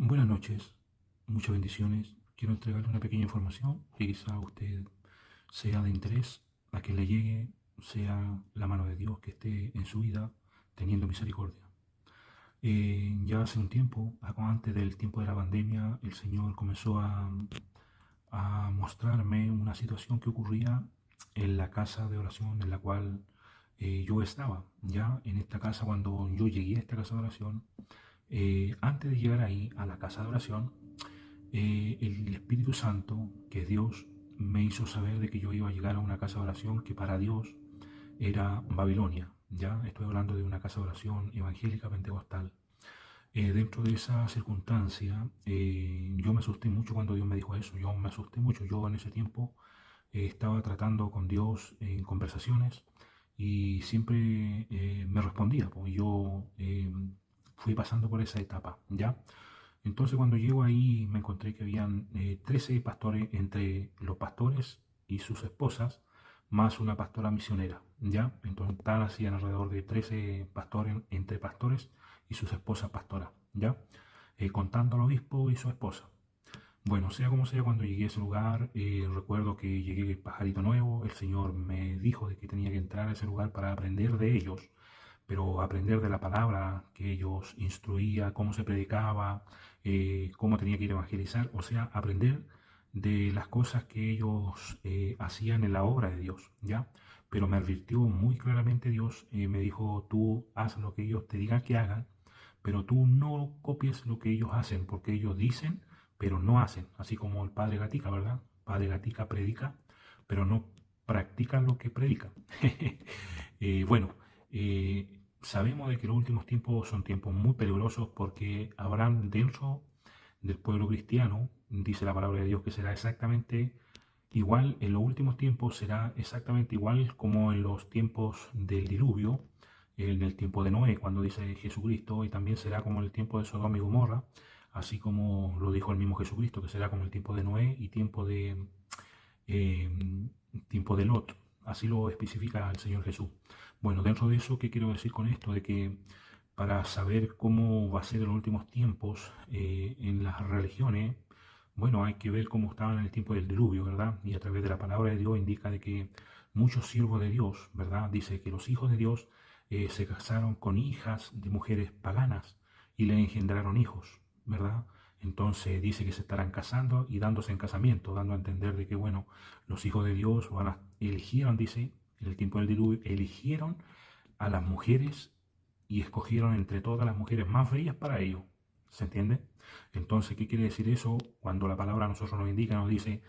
Buenas noches, muchas bendiciones. Quiero entregarle una pequeña información que quizá a usted sea de interés, a que le llegue, sea la mano de Dios que esté en su vida teniendo misericordia. Ya hace un tiempo, antes del tiempo de la pandemia, el Señor comenzó a mostrarme una situación que ocurría en la casa de oración en la cual yo estaba. Ya en esta casa, cuando yo llegué a esta casa de oración, antes de llegar ahí a la casa de oración, el Espíritu Santo, que es Dios, me hizo saber de que yo iba a llegar a una casa de oración que para Dios era Babilonia. Ya estoy hablando de una casa de oración evangélica pentecostal. Dentro de esa circunstancia, yo me asusté mucho cuando Dios me dijo eso. Yo me asusté mucho. Yo en ese tiempo estaba tratando con Dios en conversaciones y siempre me respondía. Pues yo fui pasando por esa etapa, ¿ya? Entonces cuando llego ahí me encontré que habían 13 pastores entre los pastores y sus esposas, más una pastora misionera, ¿ya? Entonces tal hacían alrededor de 13 pastores entre pastores y sus esposas pastoras, ¿ya? Contando al obispo y su esposa. Bueno, sea como sea, cuando llegué a ese lugar, recuerdo que llegué pajarito nuevo, el Señor me dijo de que tenía que entrar a ese lugar para aprender de ellos, pero aprender de la palabra que ellos instruía, cómo se predicaba, cómo tenía que ir a evangelizar, o sea, aprender de las cosas que ellos hacían en la obra de Dios, ¿ya? Pero me advirtió muy claramente Dios, me dijo, tú haz lo que ellos te digan que hagan, pero tú no copies lo que ellos hacen, porque ellos dicen, pero no hacen, así como el padre Gatica, ¿verdad? Padre Gatica predica, pero no practica lo que predica. Bueno, sabemos de que los últimos tiempos son tiempos muy peligrosos porque habrán dentro del pueblo cristiano, dice la palabra de Dios, que será exactamente igual, en los últimos tiempos será exactamente igual como en los tiempos del diluvio, en el tiempo de Noé, cuando dice Jesucristo, y también será como el tiempo de Sodoma y Gomorra, así como lo dijo el mismo Jesucristo, que será como el tiempo de Noé y eh, tiempo de Lot. Así lo especifica el Señor Jesús. Bueno, dentro de eso, ¿qué quiero decir con esto? De que para saber cómo va a ser en los últimos tiempos en las religiones, bueno, hay que ver cómo estaban en el tiempo del diluvio, ¿verdad? Y a través de la palabra de Dios indica de que muchos siervos de Dios, ¿verdad? Dice que los hijos de Dios se casaron con hijas de mujeres paganas y le engendraron hijos, ¿verdad? Entonces dice que se estarán casando y dándose en casamiento, dando a entender de que, bueno, los hijos de Dios eligieron, dice, en el tiempo del diluvio, eligieron a las mujeres y escogieron entre todas las mujeres más bellas para ello. ¿Se entiende? Entonces, ¿qué quiere decir eso? Cuando la palabra a nosotros nos indica, nos dice,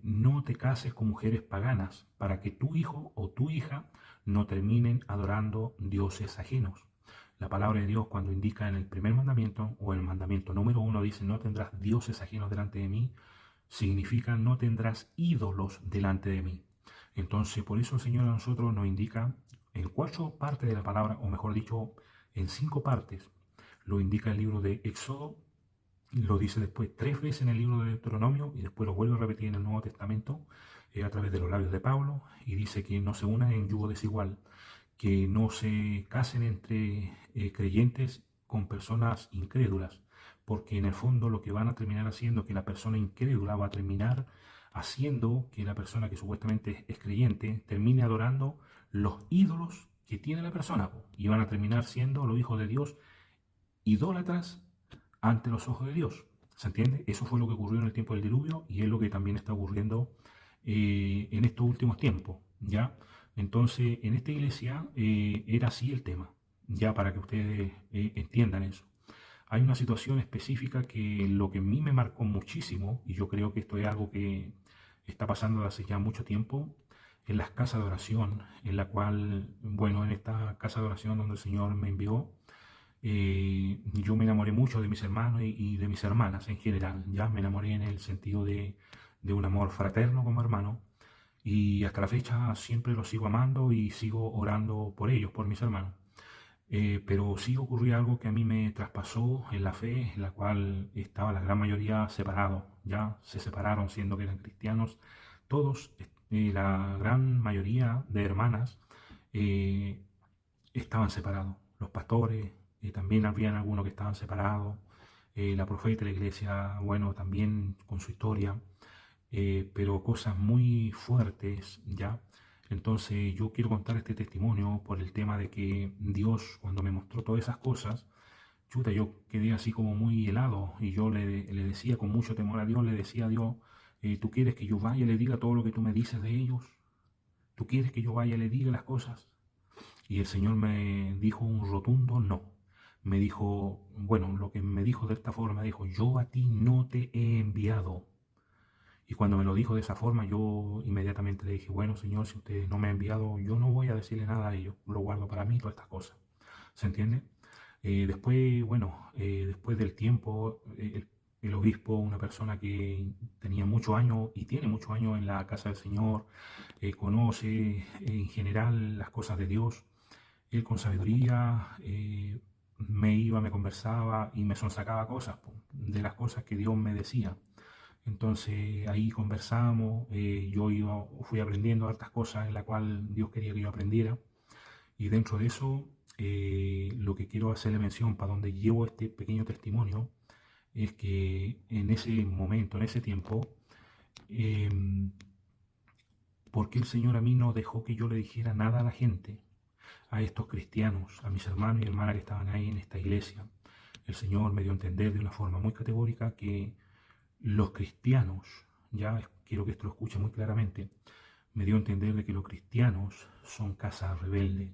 no te cases con mujeres paganas para que tu hijo o tu hija no terminen adorando dioses ajenos. La palabra de Dios cuando indica en el primer mandamiento o en el mandamiento número 1 dice no tendrás dioses ajenos delante de mí, significa no tendrás ídolos delante de mí. Entonces por eso el Señor a nosotros nos indica en 4 partes de la palabra, o mejor dicho, en 5 partes. Lo indica el libro de Éxodo, lo dice después 3 veces en el libro de Deuteronomio y después lo vuelve a repetir en el Nuevo Testamento a través de los labios de Pablo y dice que no se unan en yugo desigual, que no se casen entre creyentes con personas incrédulas, porque en el fondo lo que van a terminar haciendo es que la persona incrédula va a terminar haciendo que la persona que supuestamente es creyente termine adorando los ídolos que tiene la persona y van a terminar siendo los hijos de Dios idólatras ante los ojos de Dios. ¿Se entiende? Eso fue lo que ocurrió en el tiempo del diluvio y es lo que también está ocurriendo en estos últimos tiempos, ¿ya? Entonces, en esta iglesia era así el tema, ya para que ustedes entiendan eso. Hay una situación específica que lo que a mí me marcó muchísimo, y yo creo que esto es algo que está pasando desde hace ya mucho tiempo, en las casas de oración, en la cual, bueno, en esta casa de oración donde el Señor me envió, yo me enamoré mucho de mis hermanos y de mis hermanas en general, ya me enamoré en el sentido de un amor fraterno como hermano, y hasta la fecha siempre los sigo amando y sigo orando por ellos, por mis hermanos. Pero sí ocurrió algo que a mí me traspasó en la fe, en la cual estaba la gran mayoría separados, ya se separaron siendo que eran cristianos, todos, la gran mayoría de hermanas eh, estaban separados, los pastores, también habían algunos que estaban separados, la profeta de la iglesia, bueno, también con su historia, pero cosas muy fuertes, ¿ya? Entonces yo quiero contar este testimonio por el tema de que Dios, cuando me mostró todas esas cosas, chuta, yo quedé así como muy helado y yo le decía con mucho temor a Dios, le decía a Dios, ¿tú quieres que yo vaya y le diga todo lo que tú me dices de ellos? ¿Tú quieres que yo vaya y le diga las cosas? Y el Señor me dijo un rotundo no. Me dijo, bueno, lo que me dijo de esta forma, dijo, yo a ti no te he enviado. Y cuando me lo dijo de esa forma, yo inmediatamente le dije, bueno, Señor, si usted no me ha enviado, yo no voy a decirle nada a ellos, lo guardo para mí, todas estas cosas. ¿Se entiende? Después, bueno, después del tiempo, el obispo, una persona que tenía muchos años y tiene muchos años en la casa del Señor, conoce en general las cosas de Dios, él con sabiduría me iba, me conversaba y me sonsacaba cosas de las cosas que Dios me decía. Entonces ahí conversamos, fui aprendiendo hartas cosas en las cuales Dios quería que yo aprendiera. Y dentro de eso, lo que quiero hacerle mención para donde llevo este pequeño testimonio es que en ese momento, en ese tiempo, eh, ¿por qué el Señor a mí no dejó que yo le dijera nada a la gente, a estos cristianos, a mis hermanos y hermanas que estaban ahí en esta iglesia? El Señor me dio a entender de una forma muy categórica que los cristianos, ya quiero que esto lo escuche muy claramente, me dio a entender de que los cristianos son casa rebelde.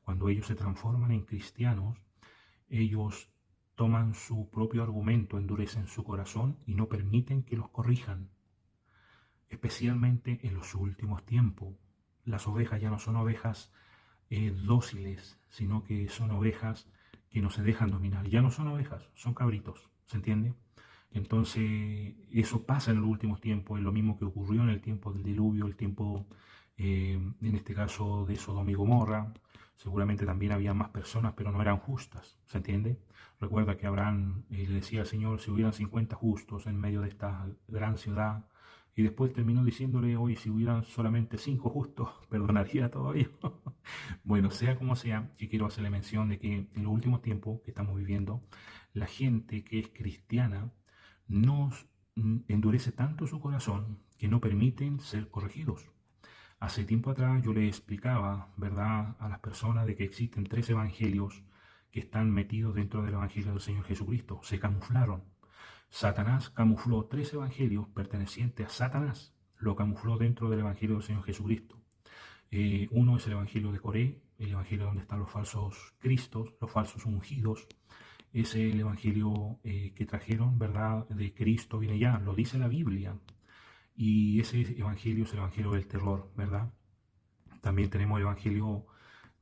Cuando ellos se transforman en cristianos, ellos toman su propio argumento, endurecen su corazón y no permiten que los corrijan, especialmente en los últimos tiempos. Las ovejas ya no son ovejas dóciles, sino que son ovejas que no se dejan dominar. Ya no son ovejas, son cabritos, ¿se entiende? Entonces, eso pasa en los últimos tiempos, es lo mismo que ocurrió en el tiempo del diluvio, el tiempo, en este caso, de Sodoma y Gomorra. Seguramente también había más personas, pero no eran justas, ¿se entiende? Recuerda que Abraham le decía al Señor, si hubieran 50 justos en medio de esta gran ciudad, y después terminó diciéndole, hoy si hubieran solamente 5 justos, perdonaría todavía. Bueno, sea como sea, que quiero hacerle mención de que en los últimos tiempos que estamos viviendo, la gente que es cristiana nos endurece tanto su corazón que no permiten ser corregidos. Hace tiempo atrás yo le explicaba, ¿verdad?, a las personas de que existen 3 evangelios que están metidos dentro del evangelio del Señor Jesucristo. Se camuflaron. Satanás camufló 3 evangelios pertenecientes a Satanás. Lo camufló dentro del evangelio del Señor Jesucristo. Uno es el evangelio de Coré, el evangelio donde están los falsos cristos, los falsos ungidos. Es el evangelio que trajeron, ¿verdad?, de Cristo viene ya, lo dice la Biblia. Y ese evangelio es el evangelio del terror, ¿verdad? También tenemos el evangelio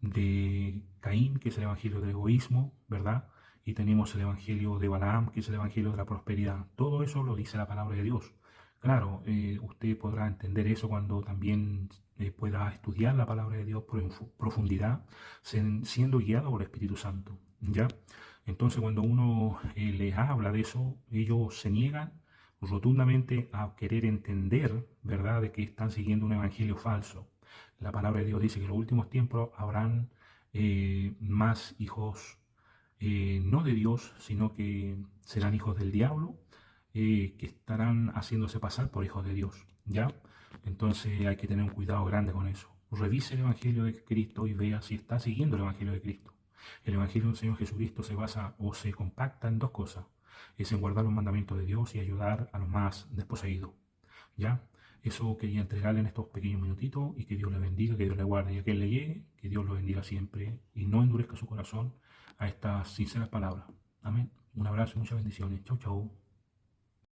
de Caín, que es el evangelio del egoísmo, ¿verdad? Y tenemos el evangelio de Balaam, que es el evangelio de la prosperidad. Todo eso lo dice la palabra de Dios. Claro, usted podrá entender eso cuando también pueda estudiar la palabra de Dios por profundidad, siendo guiado por el Espíritu Santo, ¿ya? Entonces, cuando uno les habla de eso, ellos se niegan rotundamente a querer entender, ¿verdad?, de que están siguiendo un evangelio falso. La palabra de Dios dice que en los últimos tiempos habrán más hijos, no de Dios, sino que serán hijos del diablo, que estarán haciéndose pasar por hijos de Dios, ¿ya? Entonces hay que tener un cuidado grande con eso. Revise el Evangelio de Cristo y vea si está siguiendo el Evangelio de Cristo. El Evangelio del Señor Jesucristo se basa o se compacta en 2 cosas. Es en guardar los mandamientos de Dios y ayudar a los más desposeídos, ¿ya? Eso quería entregarle en estos pequeños minutitos y que Dios le bendiga, que Dios le guarde y a quien le llegue, que Dios lo bendiga siempre y no endurezca su corazón a estas sinceras palabras. Amén. Un abrazo y muchas bendiciones. Chau, chau.